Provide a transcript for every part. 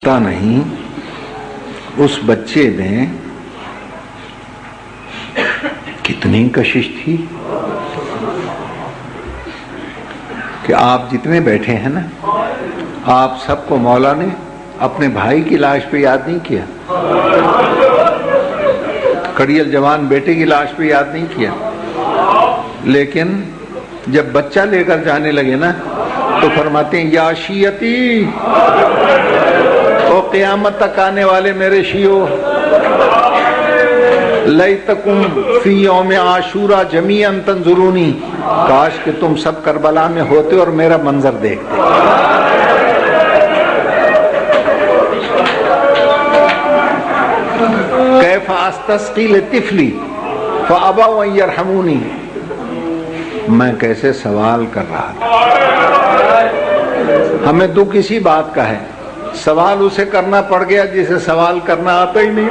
پتا نہیں اس بچے میں کتنی کشش تھی کہ آپ جتنے بیٹھے ہیں نا، آپ سب کو مولا نے اپنے بھائی کی لاش پہ یاد نہیں کیا، کڑیل جوان بیٹے کی لاش پہ یاد نہیں کیا، لیکن جب بچہ لے کر جانے لگے نا تو فرماتے ہیں یا شیعتی، او قیامت تک آنے والے میرے شیعو، لیتکم فی یوم عاشورا جمیعا تنظرونی، کاش کہ تم سب کربلا میں ہوتے اور میرا منظر دیکھتے۔ کیف استسقی لطفلی فابوا ان یرحمونی، میں کیسے سوال کر رہا تھا۔ ہمیں دکھ اسی بات کا ہے، سوال اسے کرنا پڑ گیا جسے سوال کرنا آتا ہی نہیں،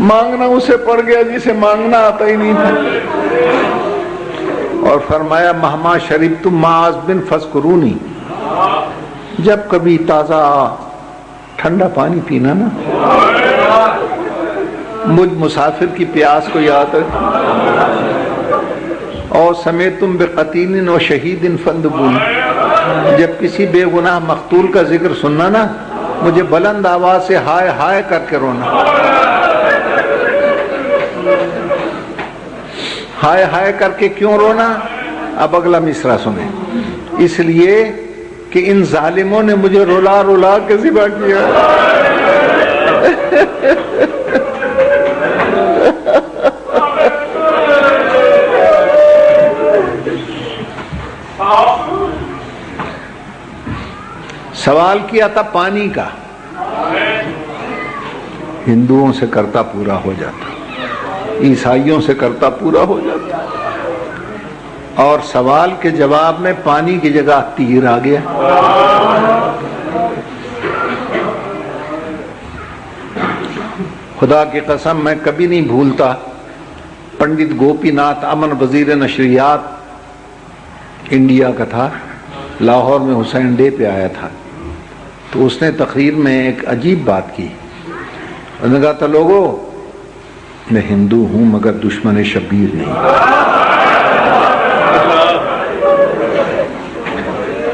مانگنا اسے پڑ گیا جسے مانگنا آتا ہی نہیں تھا۔ اور فرمایا مہما شربتم معاذ بن فذکرونی، جب کبھی تازہ ٹھنڈا پانی پینا نا، مجھ مسافر کی پیاس کو یاد رکھ، اور سمیتم بقتیل و شہید فندبون، جب کسی بے گناہ مقتول کا ذکر سننا نا، مجھے بلند آواز سے ہائے ہائے کر کے رونا۔ ہائے ہائے کر کے کیوں رونا؟ اب اگلا مصرع سنیں، اس لیے کہ ان ظالموں نے مجھے رولا رولا کے ذبح کیا۔ سوال کیا تھا پانی کا، ہندوؤں سے کرتا پورا ہو جاتا، عیسائیوں سے کرتا پورا ہو جاتا، اور سوال کے جواب میں پانی کی جگہ تیر آ گیا۔ خدا کی قسم میں کبھی نہیں بھولتا، پنڈت گوپی ناتھ امن وزیر نشریات انڈیا کا تھا، لاہور میں حسین ڈے پہ آیا تھا، تو اس نے تقریر میں ایک عجیب بات کی، انہوں نے کہا تھا لوگوں میں ہندو ہوں مگر دشمن شبیر نہیں۔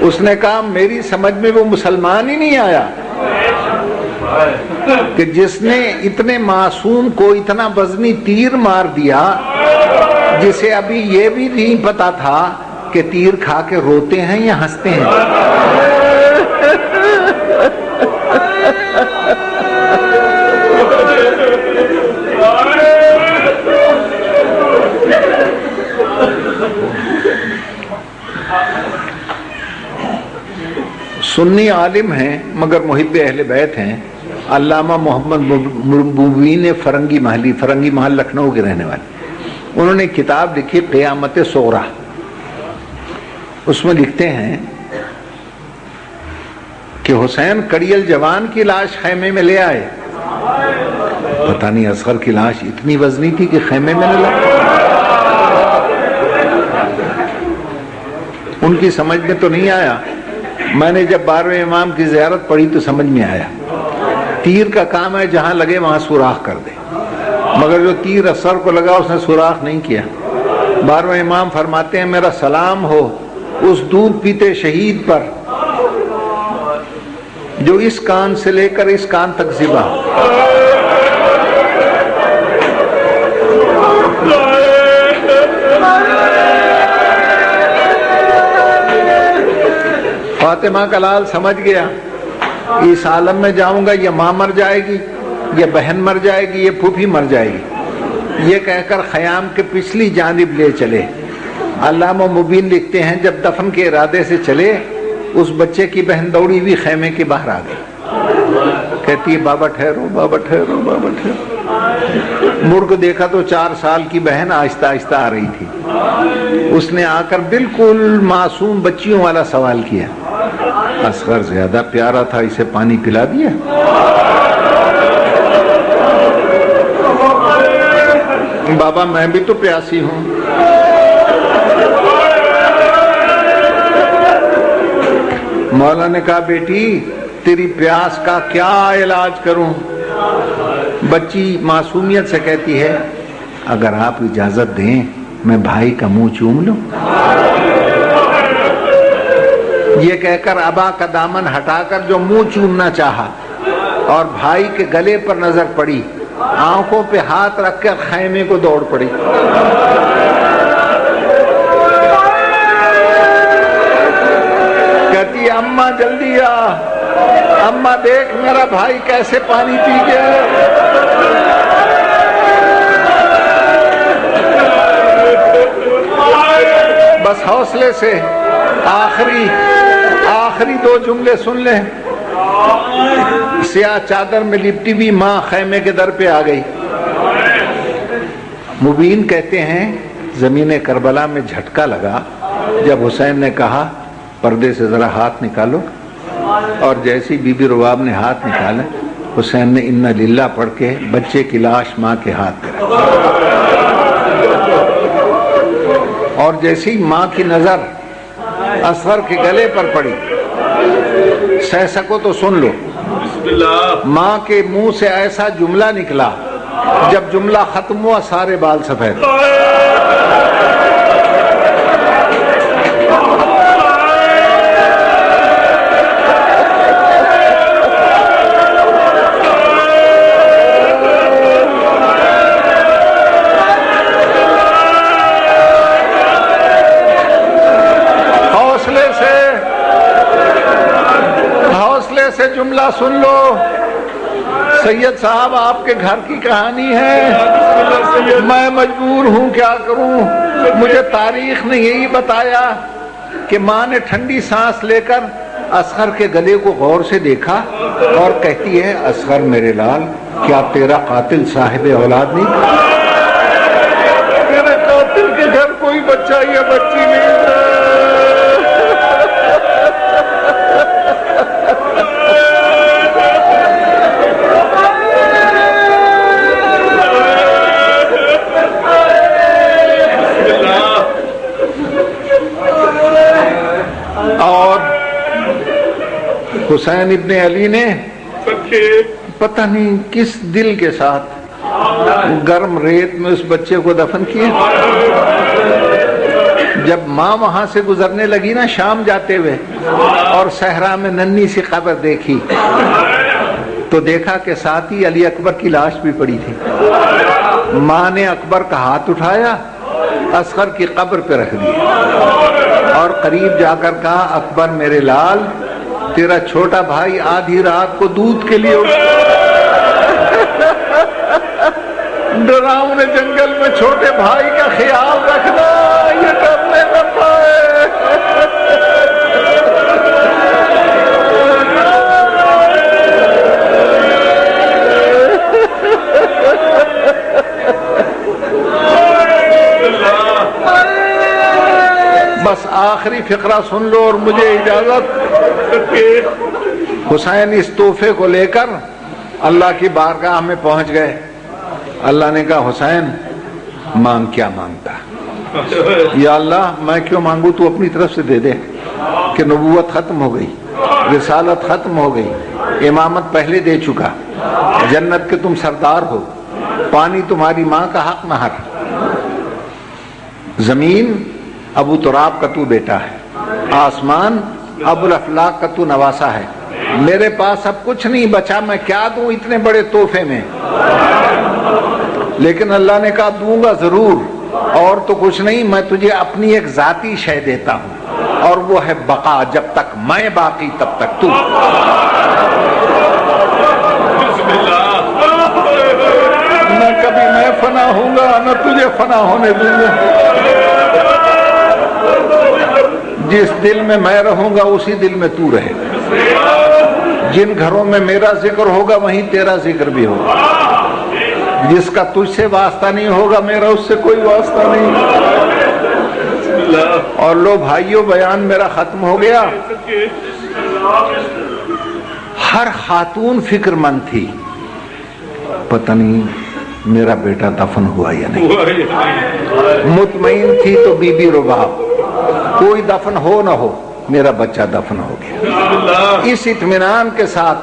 اس نے کہا میری سمجھ میں وہ مسلمان ہی نہیں آیا کہ جس نے اتنے معصوم کو اتنا وزنی تیر مار دیا، جسے ابھی یہ بھی نہیں پتا تھا کہ تیر کھا کے روتے ہیں یا ہنستے ہیں۔ سنی عالم ہیں مگر محب اہل بیت ہیں، علامہ محمد مبین فرنگی محل لکھنؤ کے رہنے والے، انہوں نے کتاب لکھی قیامت صغریٰ، اس میں لکھتے ہیں کہ حسین کڑیل جوان کی لاش خیمے میں لے آئے، پتہ نہیں اصغر کی لاش اتنی وزنی تھی کہ خیمے میں نہ لائے، ان کی سمجھ میں تو نہیں آیا۔ میں نے جب 12ویں امام کی زیارت پڑھی تو سمجھ میں آیا، تیر کا کام ہے جہاں لگے وہاں سوراخ کر دے، مگر جو تیر اثر کو لگا اس نے سوراخ نہیں کیا۔ 12ویں امام فرماتے ہیں میرا سلام ہو اس دودھ پیتے شہید پر جو اس کان سے لے کر اس کان تک ذبح ہو۔ فاطمہ کا لال سمجھ گیا اس عالم میں جاؤں گا، یا ماں مر جائے گی، یا بہن مر جائے گی، یا پھوپھی مر جائے گی، یہ کہہ کر خیام کے پچھلی جانب لے چلے۔ علامہ مبین لکھتے ہیں جب دفن کے ارادے سے چلے، اس بچے کی بہن دوڑی ہوئی خیمے کے باہر آ گئی، کہتی ہے بابا ٹھہرو بابا ٹھہرو بابا ٹھہرو۔ مڑ کو دیکھا تو 4 سال کی بہن آہستہ آہستہ آ رہی تھی، اس نے آ کر بالکل معصوم بچیوں والا سوال کیا، اصغر زیادہ پیارا تھا اسے پانی پلا دیا؟ بابا میں بھی تو پیاسی ہوں۔ مولا نے کہا بیٹی تیری پیاس کا کیا علاج کروں؟ بچی معصومیت سے کہتی ہے اگر آپ اجازت دیں میں بھائی کا منہ چوم لوں۔ یہ کہہ کر ابا کا دامن ہٹا کر جو منہ چومنا چاہا اور بھائی کے گلے پر نظر پڑی، آنکھوں پہ ہاتھ رکھ کر خیمے کو دوڑ پڑی۔ کہتی اماں جلدی آ، اماں دیکھ میرا بھائی کیسے پانی پی گیا۔ بس حوصلے سے آخری 2 جملے سن لیں۔ سیاہ چادر میں لپٹی ہوئی ماں خیمے کے در پہ آ گئی۔ مبین کہتے ہیں زمین کربلا میں جھٹکا لگا جب حسین نے کہا پردے سے ذرا ہاتھ نکالو، اور جیسی بی بی رباب نے ہاتھ نکالا حسین نے انا للہ پڑھ کے بچے کی لاش ماں کے ہاتھ پہ رکھی، اور جیسی ماں کی نظر اصغر کے گلے پر پڑی، سہ سکو تو سن لو، ماں کے منہ سے ایسا جملہ نکلا جب جملہ ختم ہوا سارے بال سفید۔ حوصلے سے جملہ سن لو، سید صاحب آپ کے گھر کی کہانی ہے، میں مجبور ہوں کیا کروں۔ مجھے تاریخ نے یہی بتایا کہ ماں نے ٹھنڈی سانس لے کر اصغر کے گلے کو غور سے دیکھا اور کہتی ہے اصغر میرے لال کیا تیرا قاتل صاحب اولاد نہیں؟ میرے قاتل کے گھر کوئی بچہ یا بچی نہیں تھا۔ اور حسین ابن علی نے پتہ نہیں کس دل کے ساتھ گرم ریت میں اس بچے کو دفن کیا۔ جب ماں وہاں سے گزرنے لگی نا شام جاتے ہوئے اور صحرا میں ننھی سی قبر دیکھی تو دیکھا کہ ساتھ ہی علی اکبر کی لاش بھی پڑی تھی۔ ماں نے اکبر کا ہاتھ اٹھایا اصغر کی قبر پہ رکھ دیا اور قریب جا کر کہا اکبر میرے لال تیرا چھوٹا بھائی آدھی رات کو دودھ کے لیے ڈراؤنے جنگل میں چھوٹے بھائی کا خیال رکھنا یہ ڈرنے نہ پائے۔ بس آخری فقرہ سن لو اور مجھے اجازت۔ حسین اس تحفے کو لے کر اللہ کی بارگاہ میں پہنچ گئے۔ اللہ نے کہا حسین مانگ کیا مانگتا؟ یا اللہ میں کیوں مانگوں، تو اپنی طرف سے دے دے کہ نبوت ختم ہو گئی، رسالت ختم ہو گئی، امامت پہلے دے چکا، جنت کے تم سردار ہو، پانی تمہاری ماں کا حق مہر، زمین ابو تراب کا تو بیٹا ہے، آسمان ابو الافلاق کا تو نواسا ہے، میرے پاس اب کچھ نہیں بچا، میں کیا دوں اتنے بڑے تحفے میں؟ لیکن اللہ نے کہا دوں گا ضرور، اور تو کچھ نہیں، میں تجھے اپنی ایک ذاتی شے دیتا ہوں اور وہ ہے بقا، جب تک میں باقی تب تک تو۔ نہ کبھی میں فنا ہوں گا نہ تجھے فنا ہونے دوں گا، جس دل میں میں رہوں گا اسی دل میں تو رہے گا، جن گھروں میں میرا ذکر ہوگا وہیں تیرا ذکر بھی ہوگا، جس کا تجھ سے واسطہ نہیں ہوگا میرا اس سے کوئی واسطہ نہیں۔ اور لو بھائیو بیان میرا ختم ہو گیا۔ ہر خاتون فکر مند تھی پتہ نہیں میرا بیٹا دفن ہوا یا نہیں، مطمئن تھی تو بی بی رباب کوئی دفن ہو نہ ہو میرا بچہ دفن ہو گیا۔ اس اطمینان کے ساتھ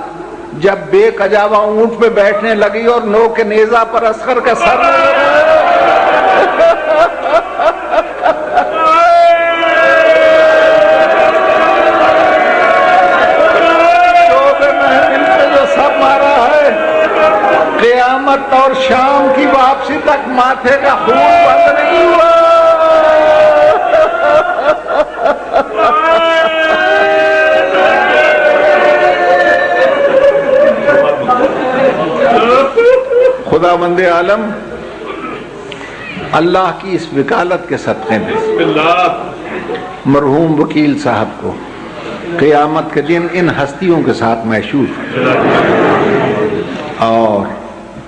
جب بے کجاوا اونٹ پہ بیٹھنے لگی اور نو کے نیزہ پر اصغر کا سر جو سب مارا ہے، قیامت اور شام کی واپسی تک ماتھے کا خون بند نہیں ہوا۔ خدا بند عالم اللہ کی اس وکالت کے صدقے میں مرحوم وکیل صاحب کو قیامت کے دن ان ہستیوں کے ساتھ محشور اور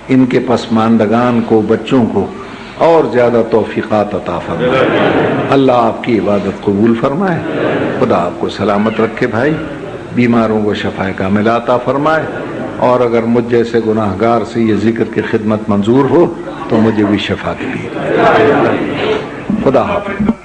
ان کے پسماندگان کو، بچوں کو اور زیادہ توفیقات عطا فرمائے۔ اللہ آپ کی عبادت قبول فرمائے، خدا آپ کو سلامت رکھے بھائی، بیماروں کو شفا کاملہ عطا فرمائے، اور اگر مجھ جیسے گناہگار سے یہ ذکر کی خدمت منظور ہو تو مجھے بھی شفا کے لیے۔ خدا حافظ۔